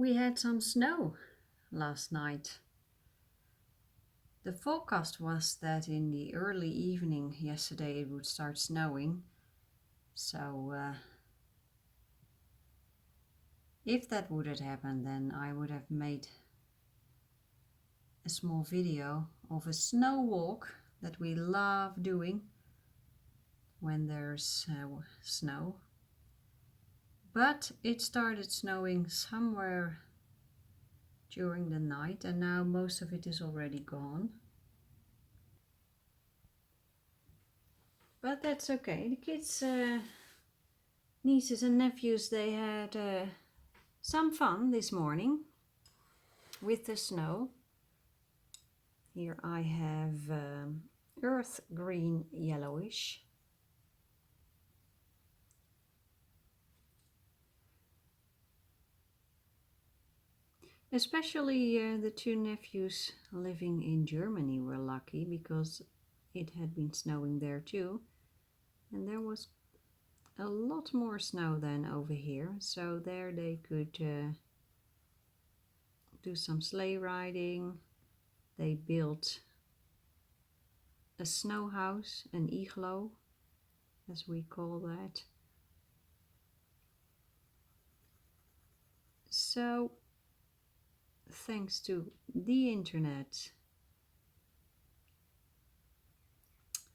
We had some snow last night. The forecast was that in the early evening yesterday it would start snowing. So if that would have happened, then I would have made a small video of a snow walk that we love doing when there's snow. But it started snowing somewhere during the night and now most of it is already gone. But that's okay. The kids, nieces and nephews, they had some fun this morning with the snow. Here I have earth green yellowish. Especially the two nephews living in Germany were lucky because it had been snowing there too. And there was a lot more snow than over here. So there they could do some sleigh riding. They built a snow house, an igloo, as we call that. So thanks to the internet,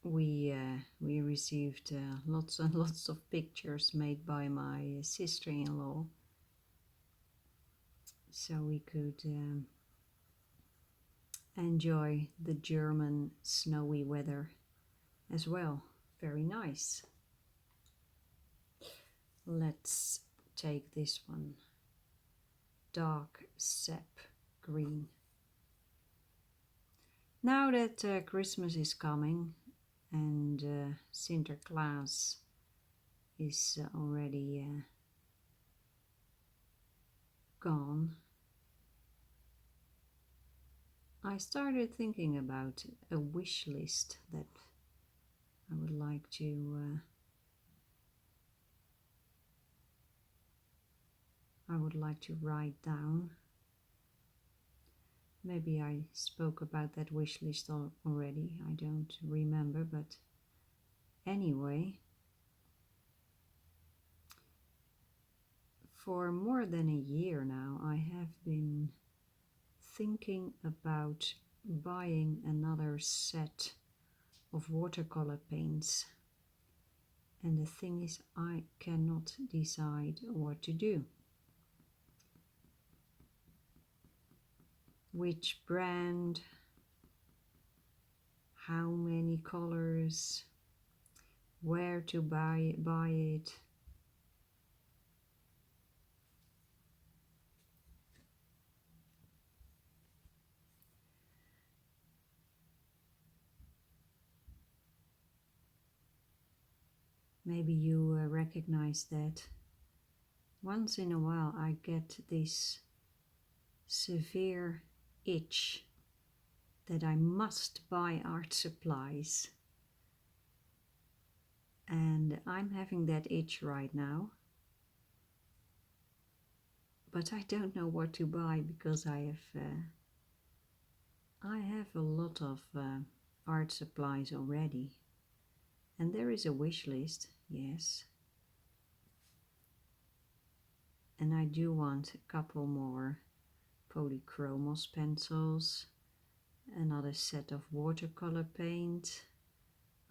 we received lots and lots of pictures made by my sister-in-law, so we could enjoy the German snowy weather as well. Very nice. Let's take this one, dark sap green. Now that Christmas is coming and Sinterklaas is already gone, I started thinking about a wish list that I would like to write down. Maybe I spoke about that wish list already, I don't remember, but anyway, for more than a year now I have been thinking about buying another set of watercolor paints, and the thing is I cannot decide what to do. Which brand, how many colors, where to buy it. Maybe you recognize that. Once in a while I get this severe itch that I must buy art supplies, and I'm having that itch right now, but I don't know what to buy because I have a lot of art supplies already, and there is a wish list, yes, and I do want a couple more Polychromos pencils, another set of watercolor paint.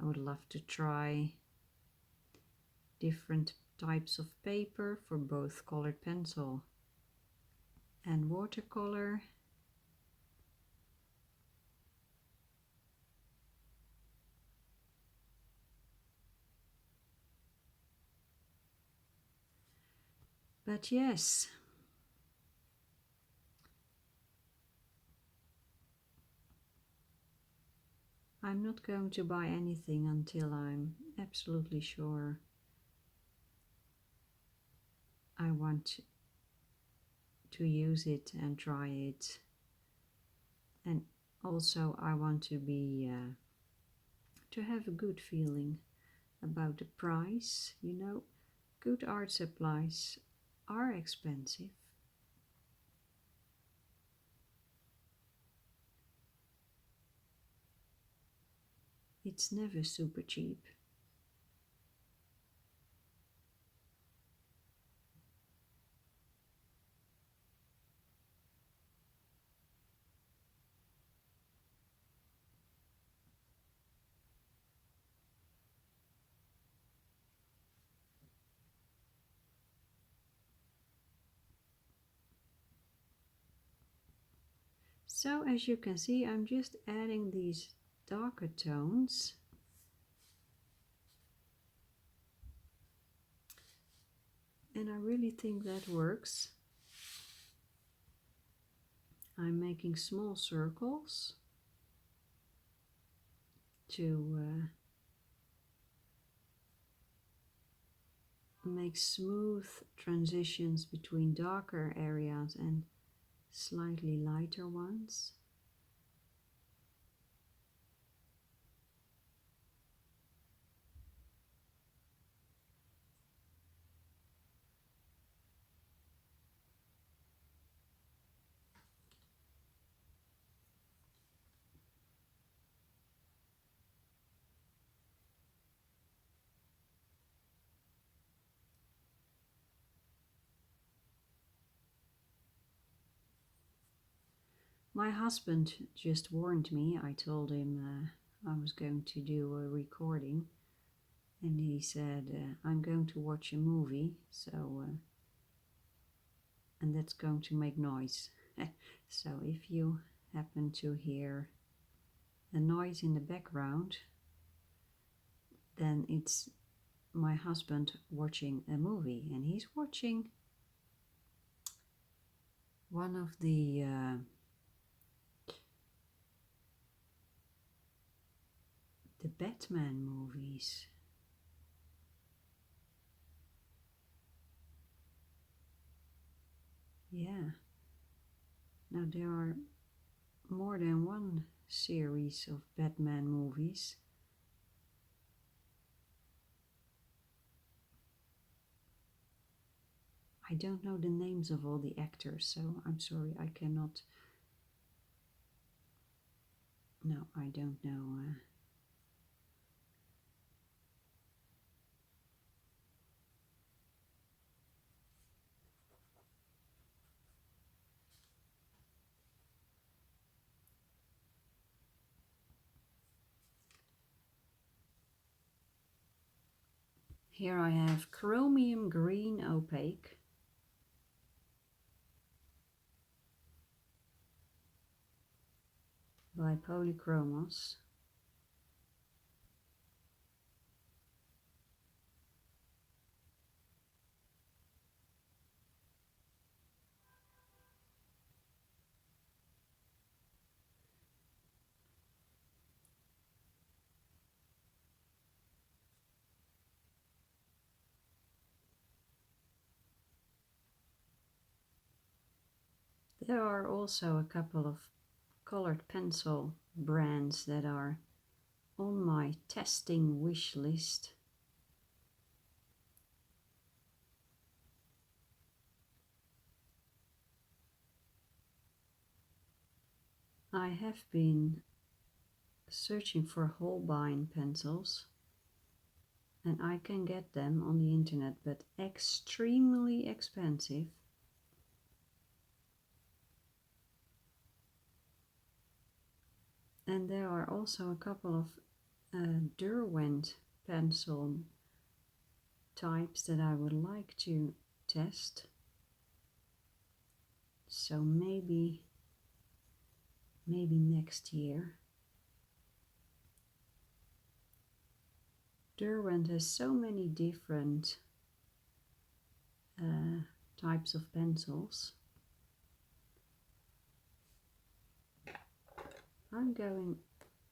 I would love to try different types of paper for both colored pencil and watercolor. But yes, I'm not going to buy anything until I'm absolutely sure I want to use it and try it. And also I want to be to have a good feeling about the price. You know, good art supplies are expensive. It's never super cheap. So as you can see, I'm just adding these darker tones. And I really think that works. I'm making small circles to make smooth transitions between darker areas and slightly lighter ones. My husband just warned me. I told him I was going to do a recording, and he said, I'm going to watch a movie, so and that's going to make noise. So if you happen to hear a noise in the background, then it's my husband watching a movie, and he's watching one of the Batman movies. Yeah. Now there are more than one series of Batman movies. I don't know the names of all the actors, so I'm sorry, I cannot. No, I don't know. Here I have Chromium Green Opaque. By Polychromos. There are also a couple of colored pencil brands that are on my testing wish list. I have been searching for Holbein pencils, and I can get them on the internet, but extremely expensive. And there are also a couple of Derwent pencil types that I would like to test. So maybe next year. Derwent has so many different types of pencils. I'm going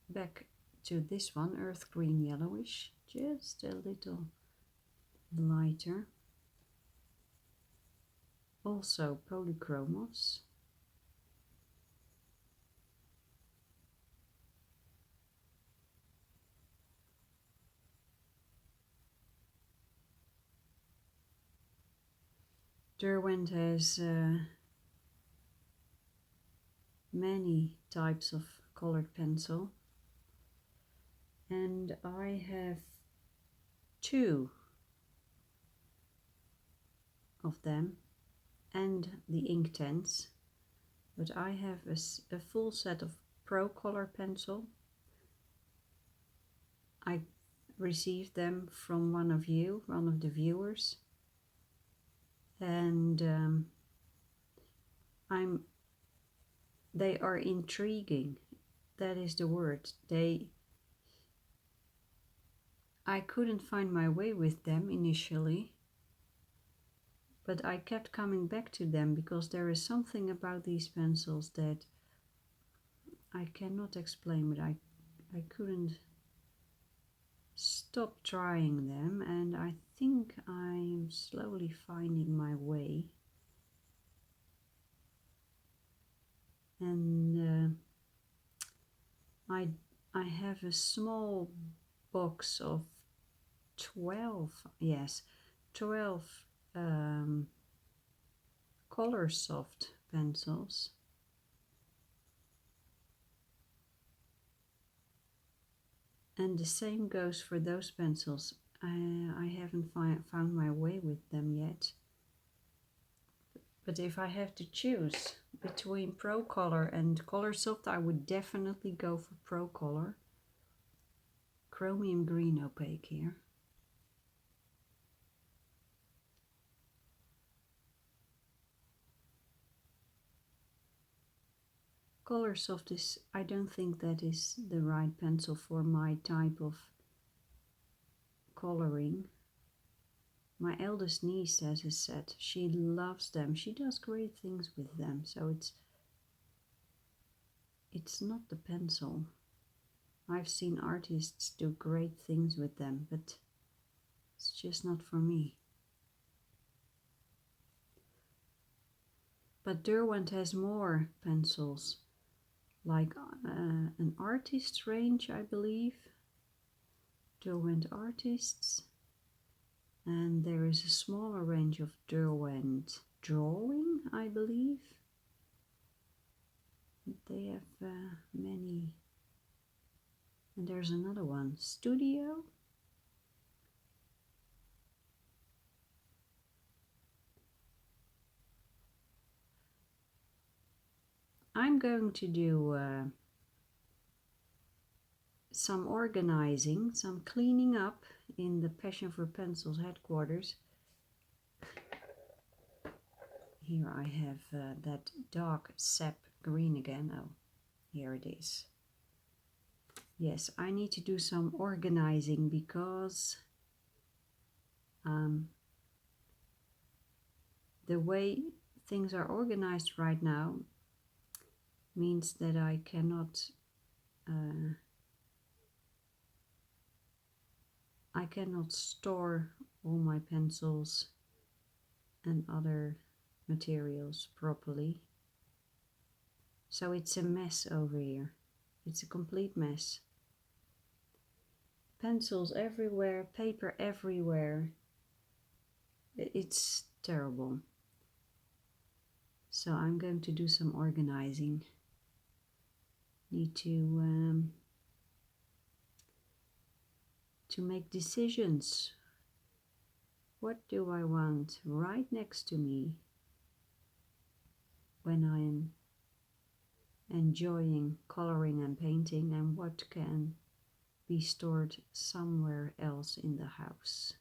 back to this one, earth green yellowish, just a little lighter. Also Polychromos. Derwent has many types of colored pencil, and I have 2 of them and the Inktense, but I have a full set of Procolor pencil. I received them from one of the viewers, and they are intriguing. That is the word. I couldn't find my way with them initially, but I kept coming back to them because there is something about these pencils that I cannot explain, but I couldn't stop trying them, and I think I'm slowly finding my way. And I have a small box of 12 Color Soft pencils, and the same goes for those pencils. I haven't found my way with them yet, but if I have to choose between Procolor and Color Soft, I would definitely go for Procolor. Chromium green opaque here. Color Soft is, I don't think that is the right pencil for my type of coloring. My eldest niece has a set. She loves them. She does great things with them. So it's not the pencil. I've seen artists do great things with them, but it's just not for me. But Derwent has more pencils, like an artist's range, I believe. Derwent Artists. And there is a smaller range of Derwent Drawing, I believe. They have many. And there's another one, Studio. I'm going to do some organizing, some cleaning up in the Passion for Pencils headquarters. Here I have that dark sap green again. Oh, here it is. Yes, I need to do some organizing because the way things are organized right now means that I cannot store all my pencils and other materials properly. So it's a mess over here. It's a complete mess. Pencils everywhere, paper everywhere. It's terrible. So I'm going to do some organizing. Need to make decisions. What do I want right next to me when I'm enjoying coloring and painting, and what can be stored somewhere else in the house?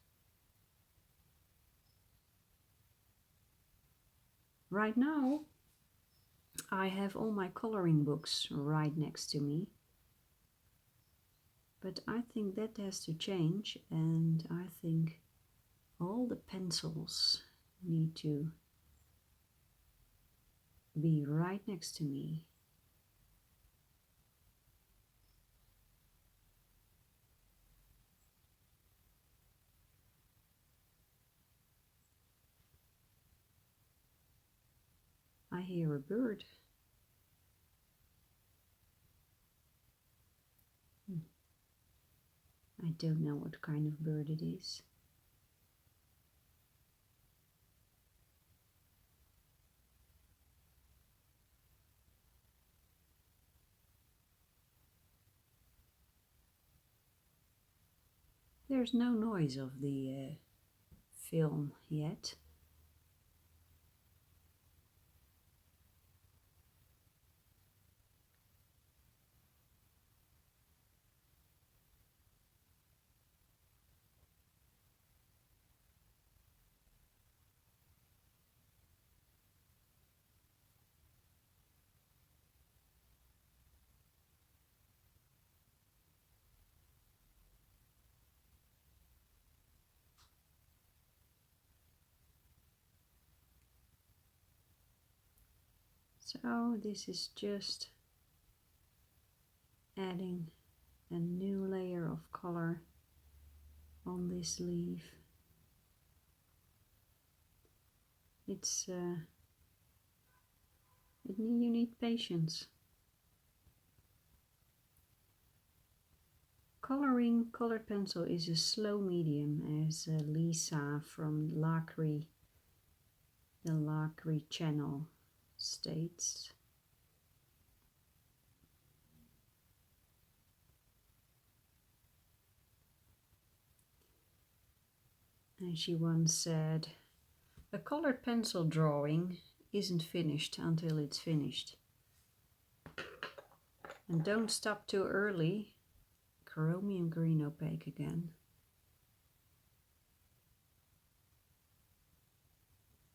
Right now I have all my coloring books right next to me, but I think that has to change, and I think all the pencils need to be right next to me. I hear a bird. I don't know what kind of bird it is. There's no noise of the film yet. So this is just adding a new layer of color on this leaf. It's you need patience. Coloring colored pencil is a slow medium, as Lisa from the Lacry channel states. And she once said, a colored pencil drawing isn't finished until it's finished. And don't stop too early. Chromium green opaque again.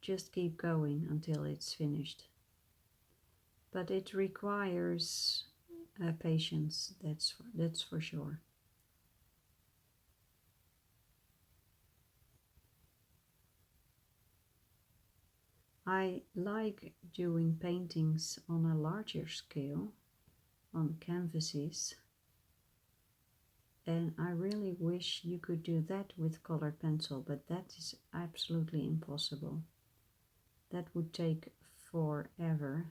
Just keep going until it's finished. But it requires patience, that's for sure. I like doing paintings on a larger scale, on canvases, and I really wish you could do that with colored pencil, but that is absolutely impossible. That would take forever.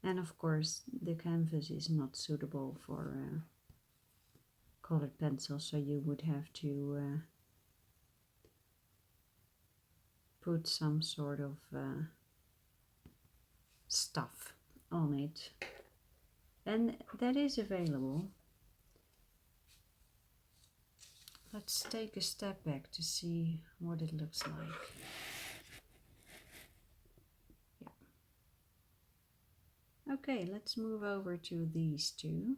And of course the canvas is not suitable for colored pencil, so you would have to put some sort of stuff on it, and that is available. Let's take a step back to see what it looks like. Yeah. Okay, let's move over to these two.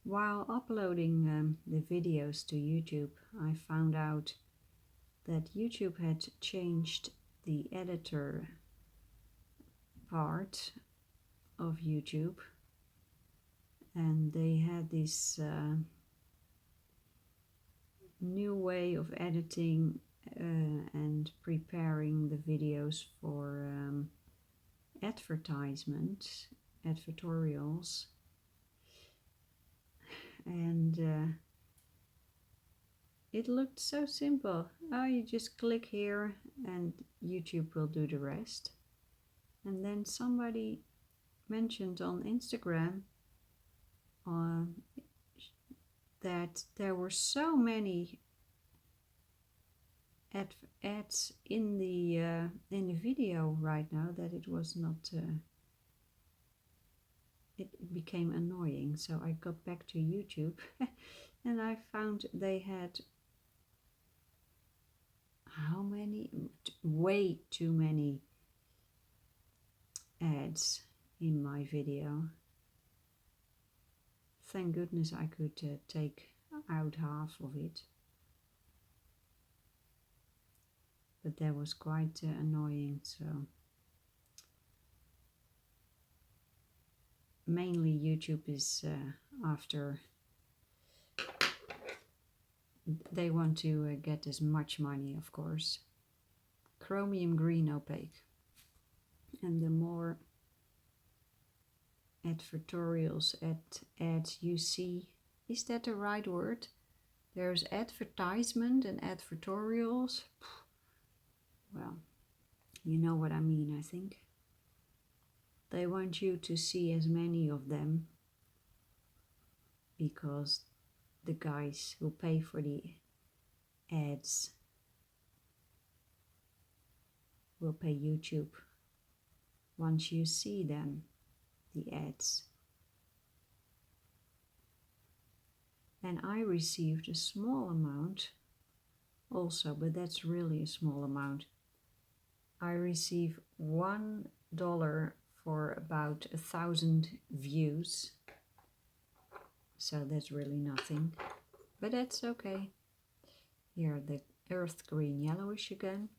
While uploading the videos to YouTube, I found out that YouTube had changed the editor part of YouTube, and they had this new way of editing and preparing the videos for advertorials, and it looked so simple. Oh, you just click here and YouTube will do the rest. And then somebody mentioned on Instagram that there were so many ads in the video right now that it was not. It became annoying. So I got back to YouTube, and I found they had how many? Way too many ads in my video. Thank goodness I could take out half of it. But that was quite annoying, so mainly YouTube is after they want to get as much money, of course. Chromium green opaque, and the more advertorials ads you see, is that the right word? There's advertisement and advertorials. Well, you know what I mean, I think. They want you to see as many of them because the guys who pay for the ads will pay YouTube once you see them, the ads. And I received a small amount also, but that's really a small amount. I receive $1 for about 1,000 views, so that's really nothing, but that's okay. Here, the earth green yellowish again.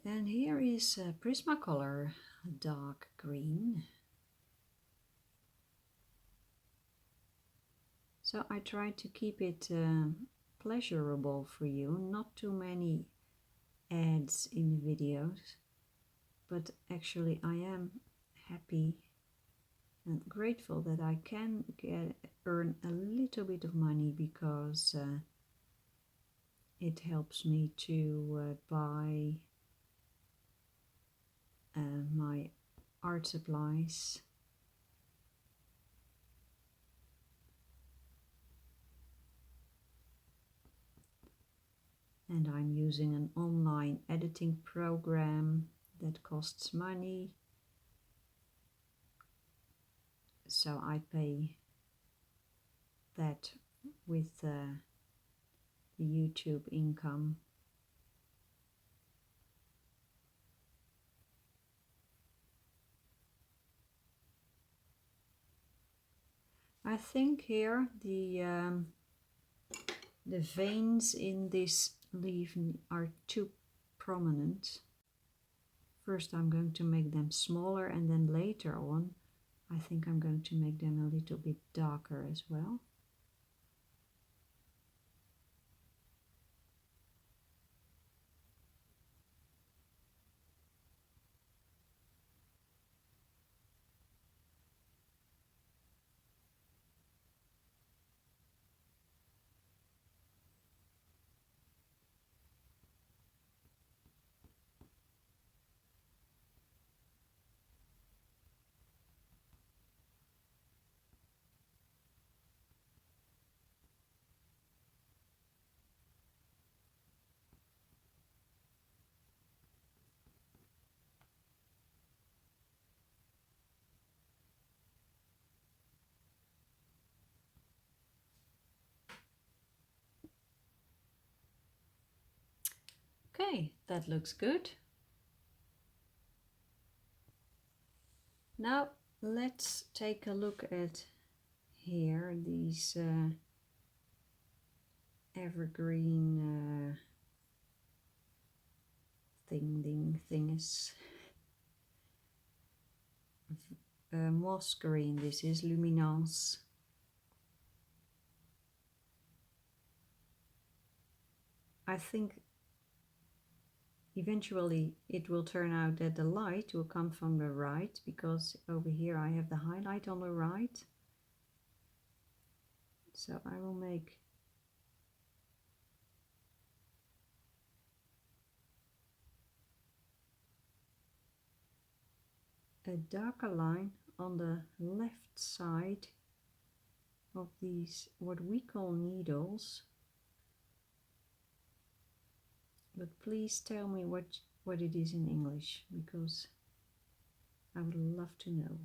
And here is Prismacolor dark green. So I try to keep it pleasurable for you, not too many ads in the videos, but actually I am happy and grateful that I can earn a little bit of money, because it helps me to buy my art supplies. And I'm using an online editing program that costs money, so I pay that with the YouTube income. I think here the veins in this leaf are too prominent. First I'm going to make them smaller, and then later on I think I'm going to make them a little bit darker as well. Okay, that looks good. Now let's take a look at here these evergreen thingies. Moss green, this is Luminance. I think eventually it will turn out that the light will come from the right, because over here I have the highlight on the right. So I will make a darker line on the left side of these, what we call needles. But please tell me what it is in English, because I would love to know.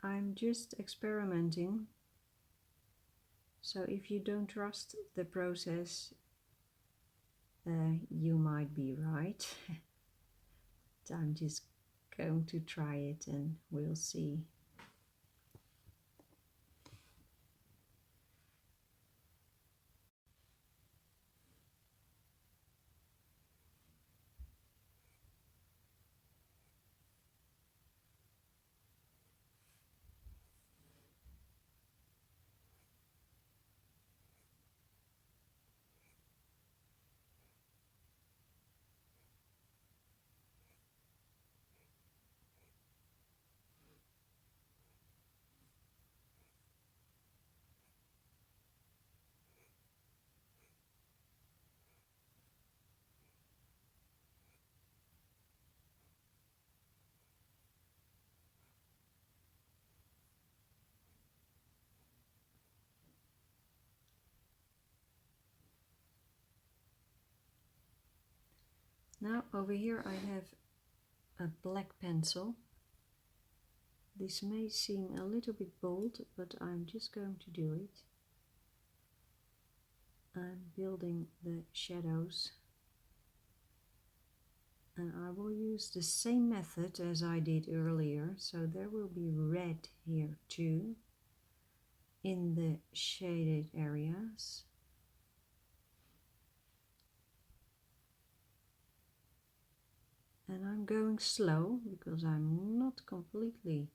I'm just experimenting. So if you don't trust the process, you might be right. I'm just going to try it and we'll see. Now over here I have a black pencil. This may seem a little bit bold, but I'm just going to do it. I'm building the shadows, and I will use the same method as I did earlier, so there will be red here too in the shaded areas. And I'm going slow because I'm not completely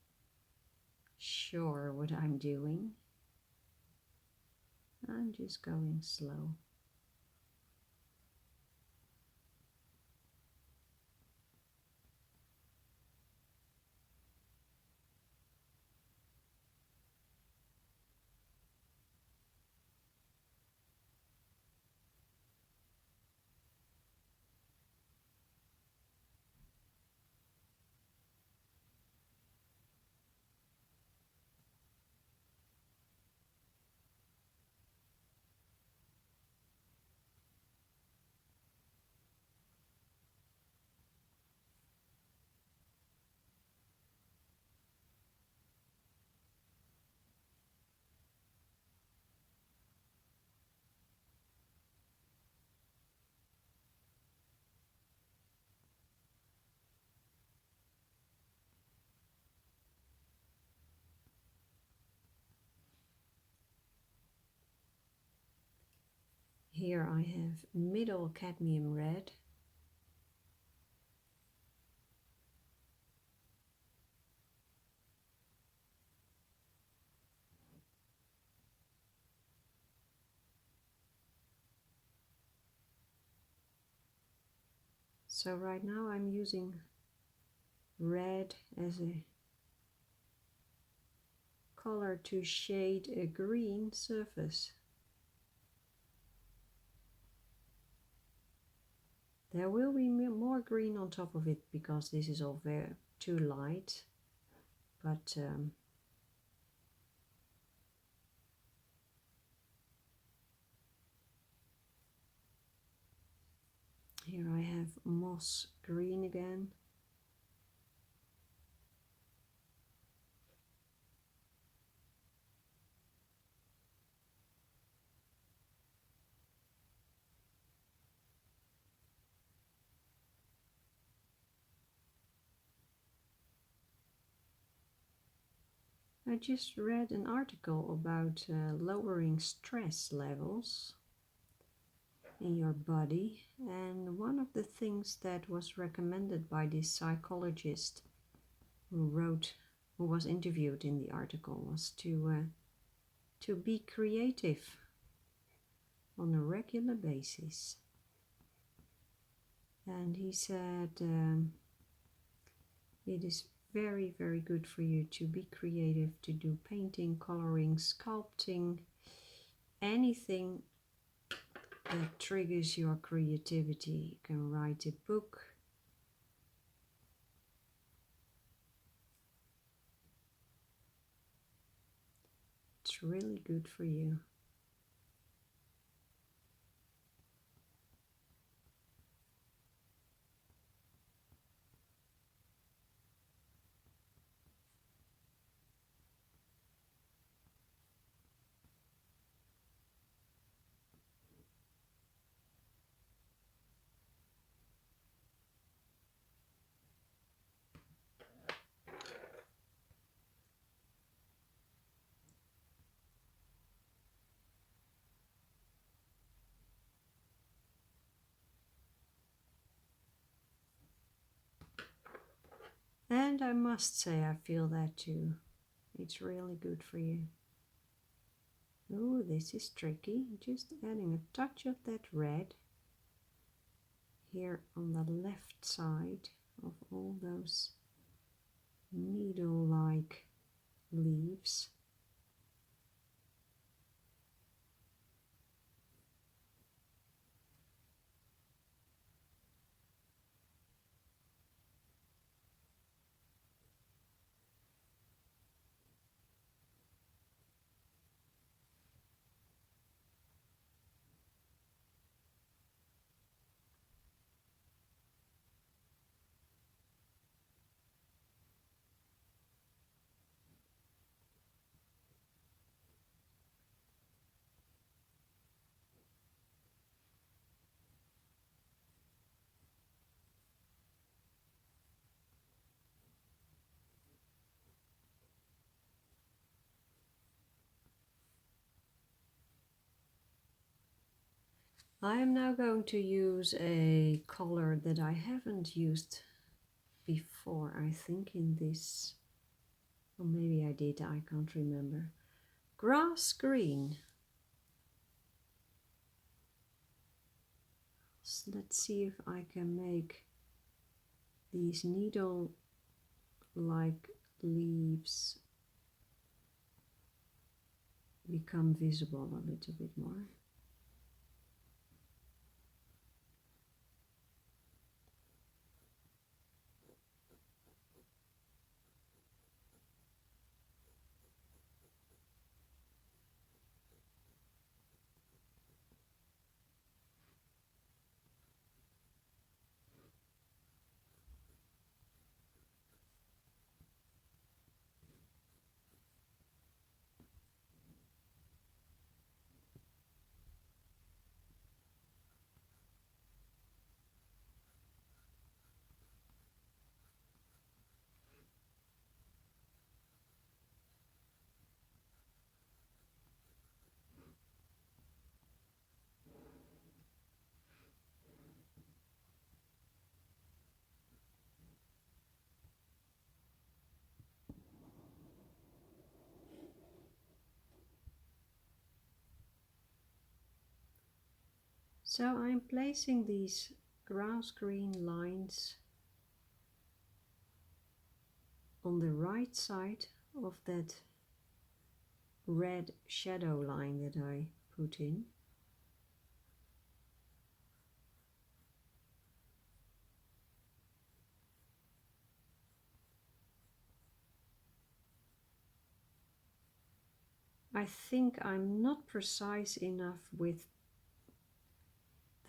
sure what I'm doing. I'm just going slow. Here I have middle cadmium red. So right now I'm using red as a color to shade a green surface. There will be more green on top of it because this is all very too light, but here I have moss green again. I just read an article about lowering stress levels in your body, and one of the things that was recommended by this psychologist who was interviewed in the article was to be creative on a regular basis. And he said it is very, very good for you to be creative, to do painting, coloring, sculpting, anything that triggers your creativity. You can write a book. It's really good for you. And I must say I feel that too. It's really good for you. Oh, this is tricky. Just adding a touch of that red here on the left side of all those needle-like leaves. I am now going to use a color that I haven't used before, I think in this, or maybe I did, I can't remember. Grass green. So let's see if I can make these needle-like leaves become visible a little bit more. So I'm placing these grass green lines on the right side of that red shadow line that I put in. I think I'm not precise enough with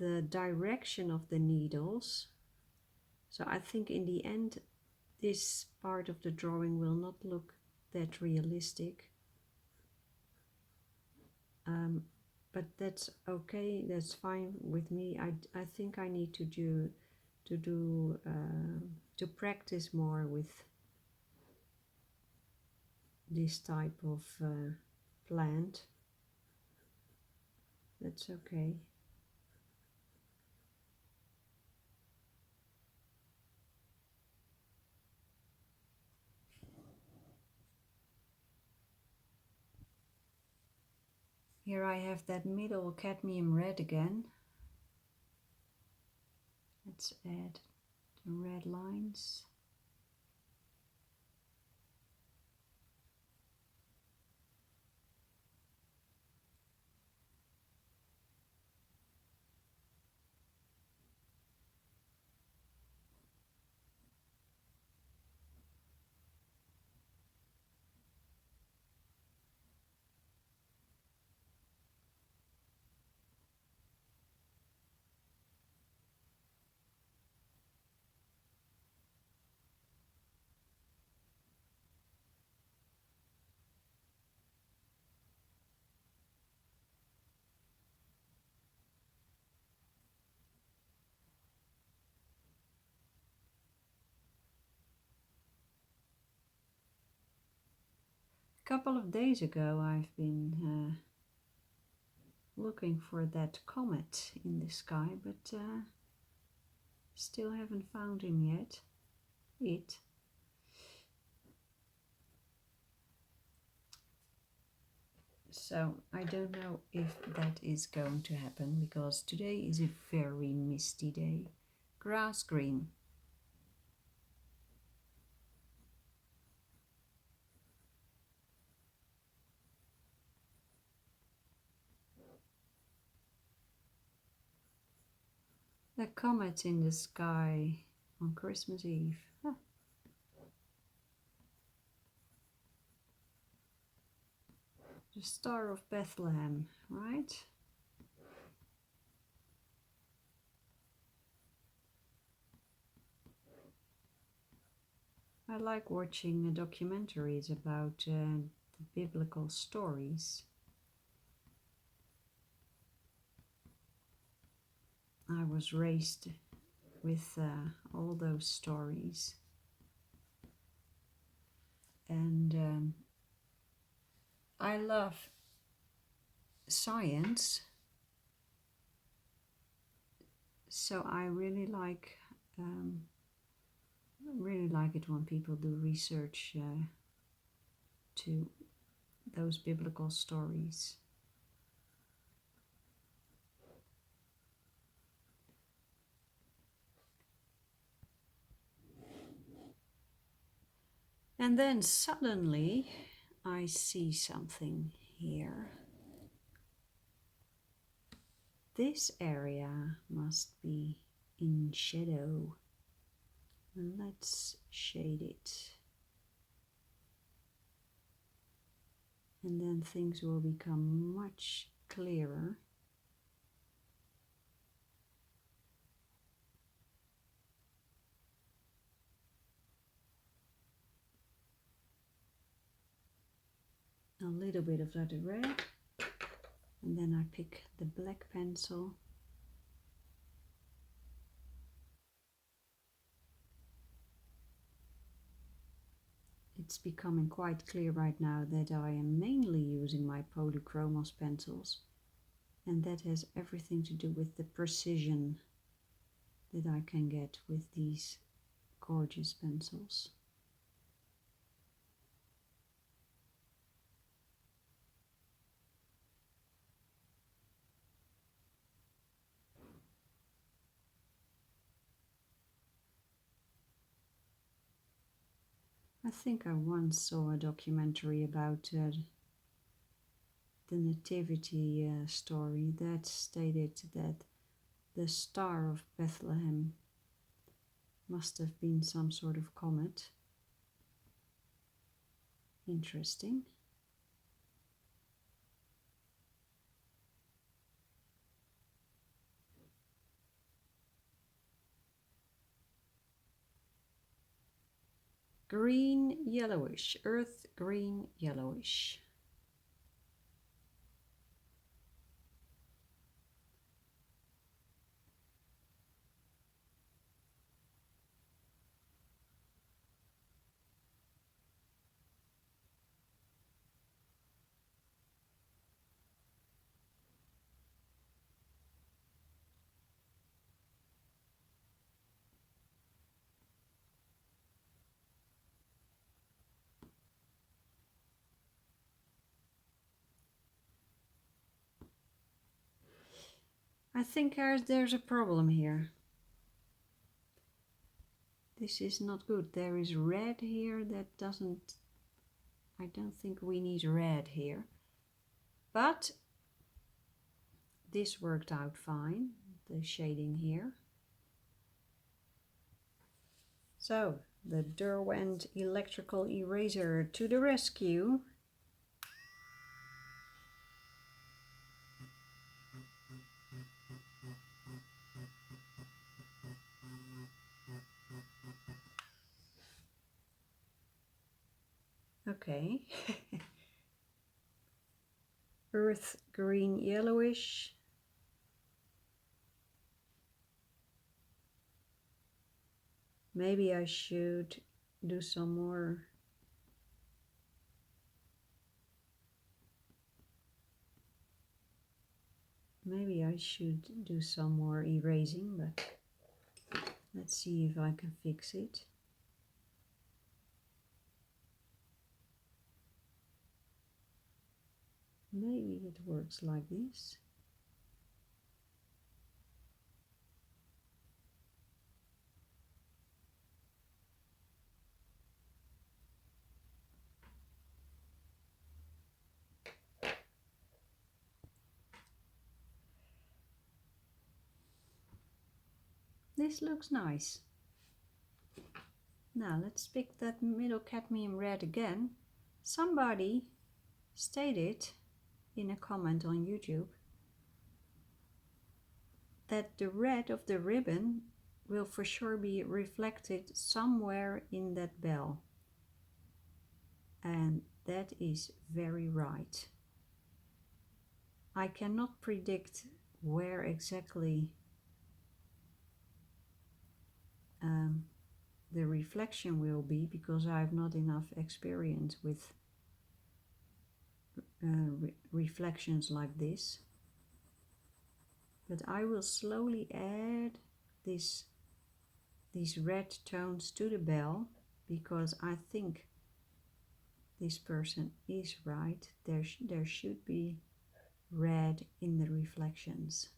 the direction of the needles, so I think in the end this part of the drawing will not look that realistic, but that's okay, that's fine with me. I think I need to practice more with this type of plant. That's okay. Here I have that middle cadmium red again. Let's add the red lines. A couple of days ago I've been looking for that comet in the sky, but still haven't found him yet. So I don't know if that is going to happen because today is a very misty day. Grass green. The comet in the sky on Christmas Eve. Huh. The Star of Bethlehem, right? I like watching documentaries about the biblical stories. I was raised with all those stories. And I love science, so I really like it when people do research to those biblical stories. And then suddenly I see something here. This area must be in shadow. Let's shade it. And then things will become much clearer. A little bit of that red, and then I pick the black pencil. It's becoming quite clear right now that I am mainly using my Polychromos pencils, and that has everything to do with the precision that I can get with these gorgeous pencils. I think I once saw a documentary about the nativity story that stated that the Star of Bethlehem must have been some sort of comet. Interesting. Green yellowish, earth green yellowish. I think there's a problem here. This is not good. There is red here that doesn't... I don't think we need red here. But this worked out fine, the shading here. So, the Derwent electrical eraser to the rescue. Okay. Earth green yellowish. Maybe I should do some more. Maybe I should do some more erasing, but let's see if I can fix it. Maybe it works like this. This looks nice. Now let's pick that middle cadmium red again. Somebody stated in a comment on YouTube that the red of the ribbon will for sure be reflected somewhere in that bell. And that is very right. I cannot predict where exactly the reflection will be, because I have not enough experience with reflections like this. But I will slowly add these red tones to the bell, because I think this person is right. There should be red in the reflections.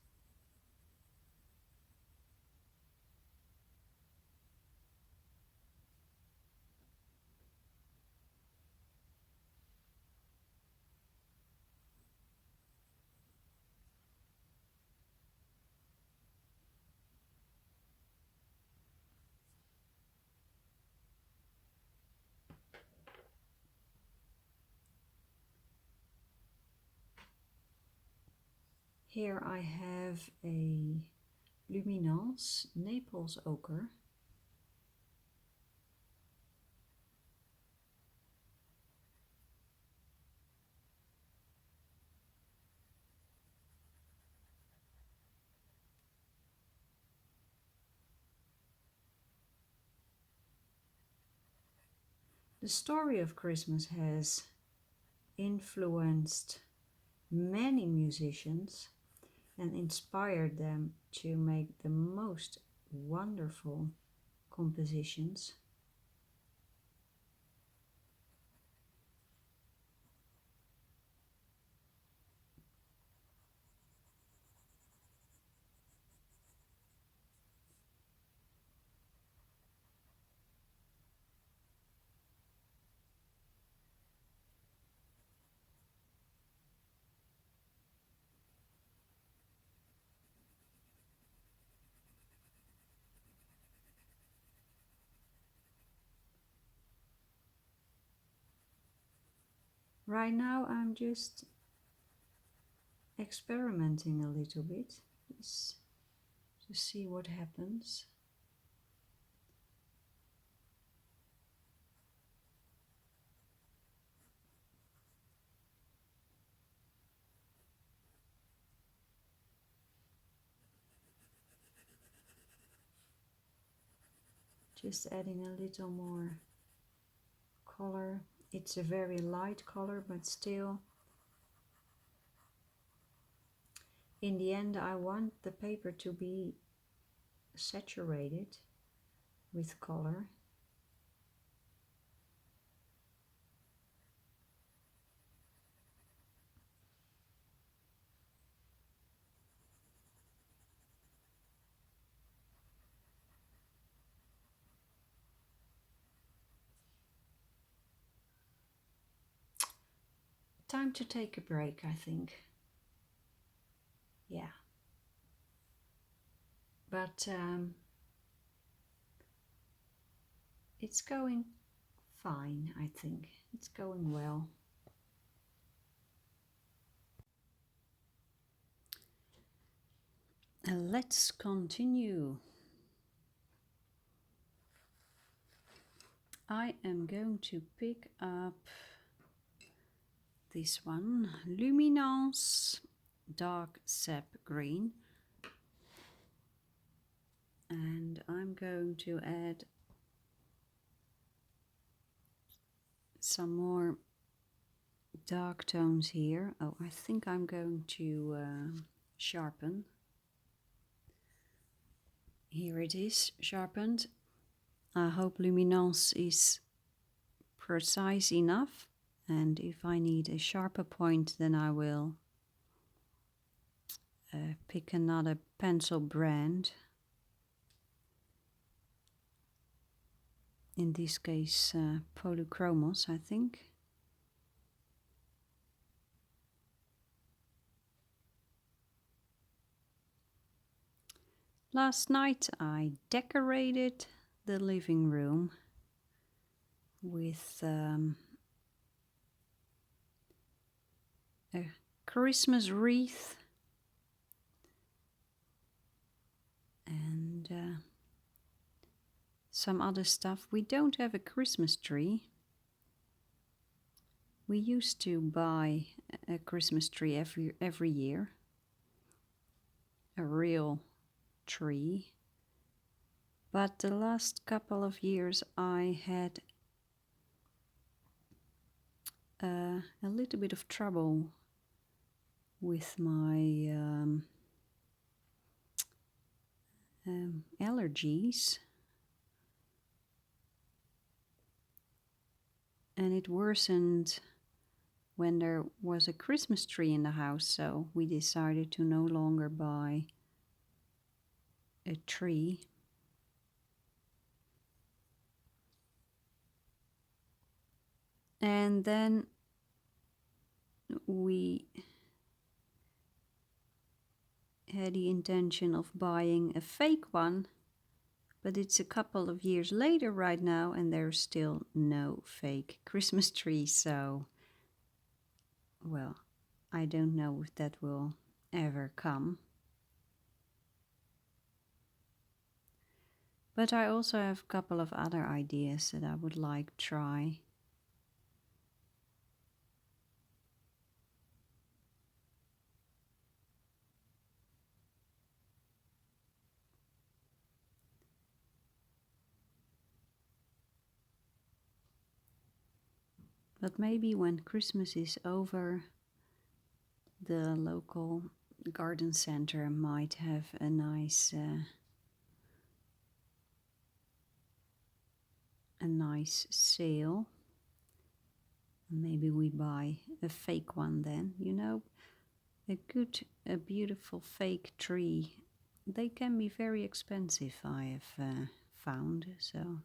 Here I have a Luminance Naples Ochre. The story of Christmas has influenced many musicians and inspired them to make the most wonderful compositions. Right now I'm just experimenting a little bit just to see what happens. Just adding a little more color. It's a very light color, but still, in the end, I want the paper to be saturated with color. Time to take a break, I think. Yeah. But it's going fine, I think. It's going well. And let's continue. I am going to pick up this one, Luminance Dark Sap Green, and I'm going to add some more dark tones here. Oh, I think I'm going to sharpen. Here it is, sharpened. I hope Luminance is precise enough, and if I need a sharper point, then I will pick another pencil brand. In this case, Polychromos, I think. Last night I decorated the living room with a Christmas wreath and some other stuff. We don't have a Christmas tree. We used to buy a Christmas tree every year, a real tree, but the last couple of years I had a little bit of trouble with my allergies, and it worsened when there was a Christmas tree in the house, so we decided to no longer buy a tree. And then we had the intention of buying a fake one, but it's a couple of years later right now and there's still no fake Christmas tree, so well, I don't know if that will ever come. But I also have a couple of other ideas that I would like to try. But maybe when Christmas is over, the local garden center might have a nice sale. Maybe we buy a fake one then, you know, a beautiful fake tree. They can be very expensive, I have found, so.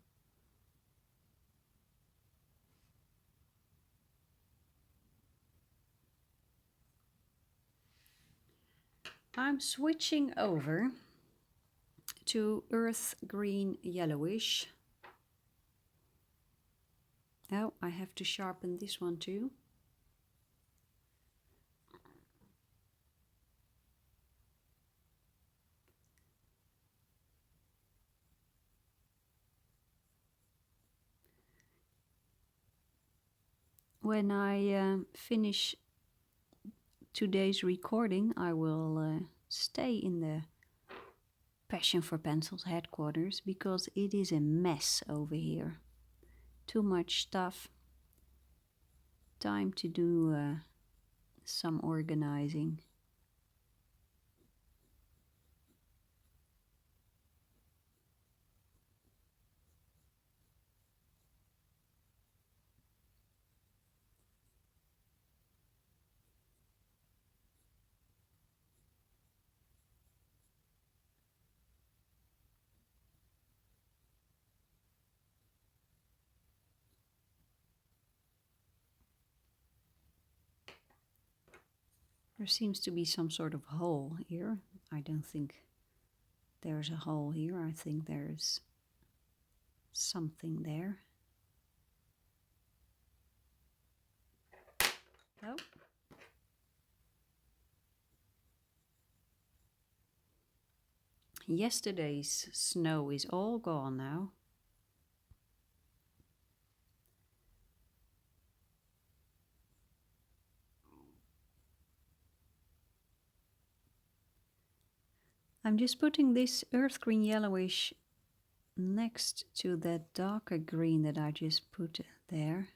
I'm switching over to earth green yellowish. Oh, I have to sharpen this one too. When I finish today's recording, I will stay in the Passion for Pencils headquarters because it is a mess over here. Too much stuff. Time to do some organizing. There seems to be some sort of hole here. I don't think there's a hole here. I think there's something there. Oh. Yesterday's snow is all gone now. I'm just putting this earth green yellowish next to that darker green that I just put there.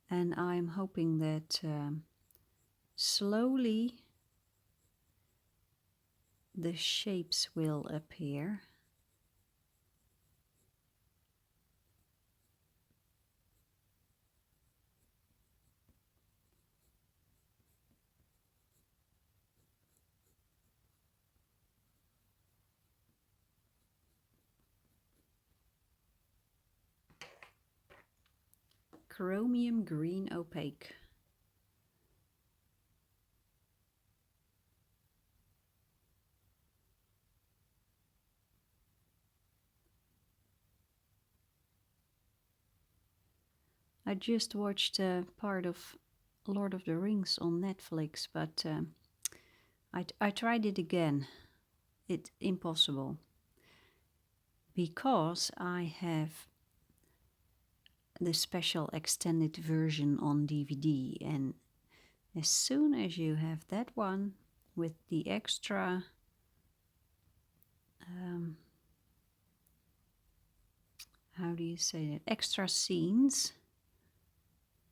And I'm hoping that slowly the shapes will appear. chromium green opaque. I just watched part of Lord of the Rings on Netflix, but I tried it again. It's impossible. Because I have the special extended version on DVD, and as soon as you have that one with the extra how do you say that, extra scenes,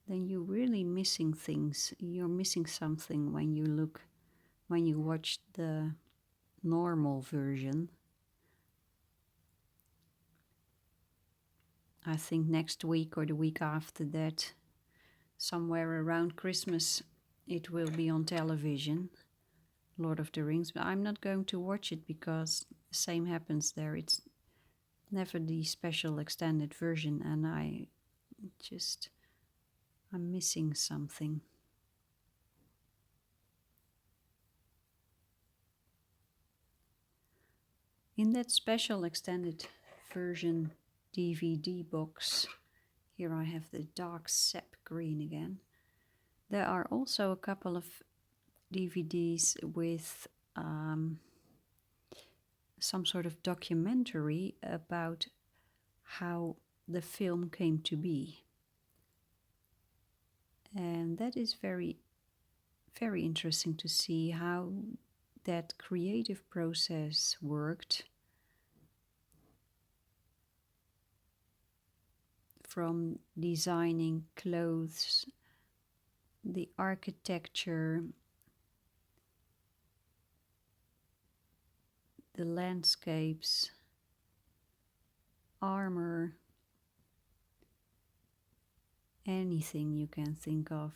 then you're really missing things. You're missing something when you watch the normal version. I think next week or the week after that, somewhere around Christmas, it will be on television, Lord of the Rings. But I'm not going to watch it because the same happens there. It's never the special extended version, and I'm missing something. In that special extended version DVD box, here I have the dark sap green again. There are also a couple of DVDs with some sort of documentary about how the film came to be. And that is very, very interesting to see how that creative process worked. From designing clothes, the architecture, the landscapes, armor, anything you can think of.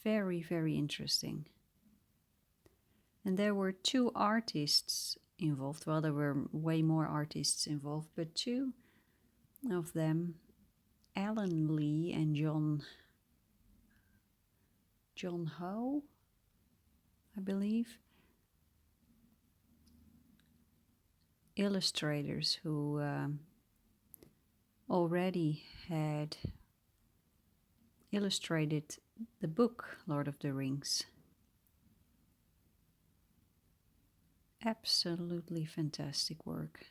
Very, very interesting. And there were 2 artists involved. Well, there were way more artists involved, but 2 of them, Alan Lee and John Ho, I believe, illustrators who already had illustrated the book Lord of the Rings. Absolutely fantastic work.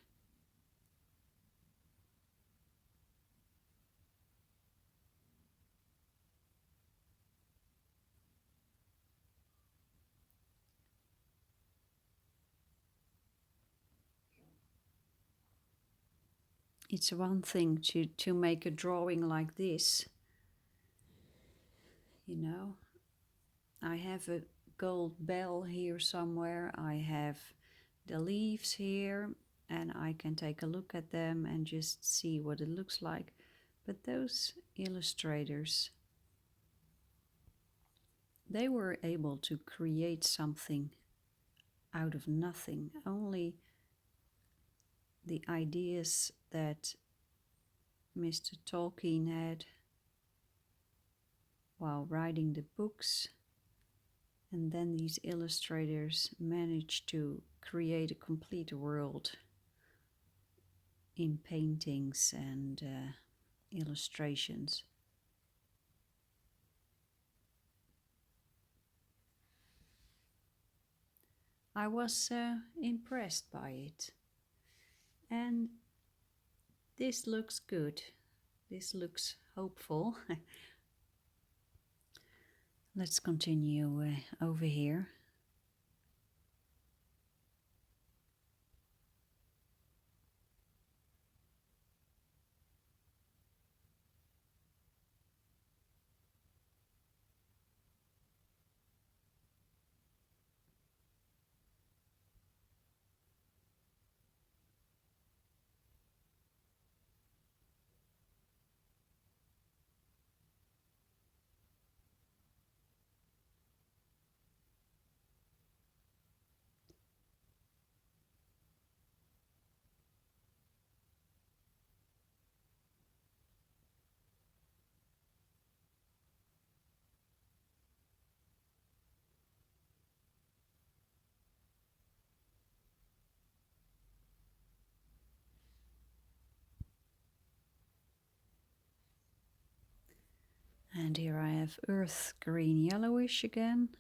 It's one thing to make a drawing like this. You know, I have a gold bell here somewhere. I have the leaves here, and I can take a look at them and just see what it looks like. But those illustrators, they were able to create something out of nothing. Only the ideas that Mr. Tolkien had while writing the books, and then these illustrators managed to create a complete world in paintings and illustrations. I was impressed by it, and this looks good. This looks hopeful. Let's continue over here. And here I have earth green yellowish again.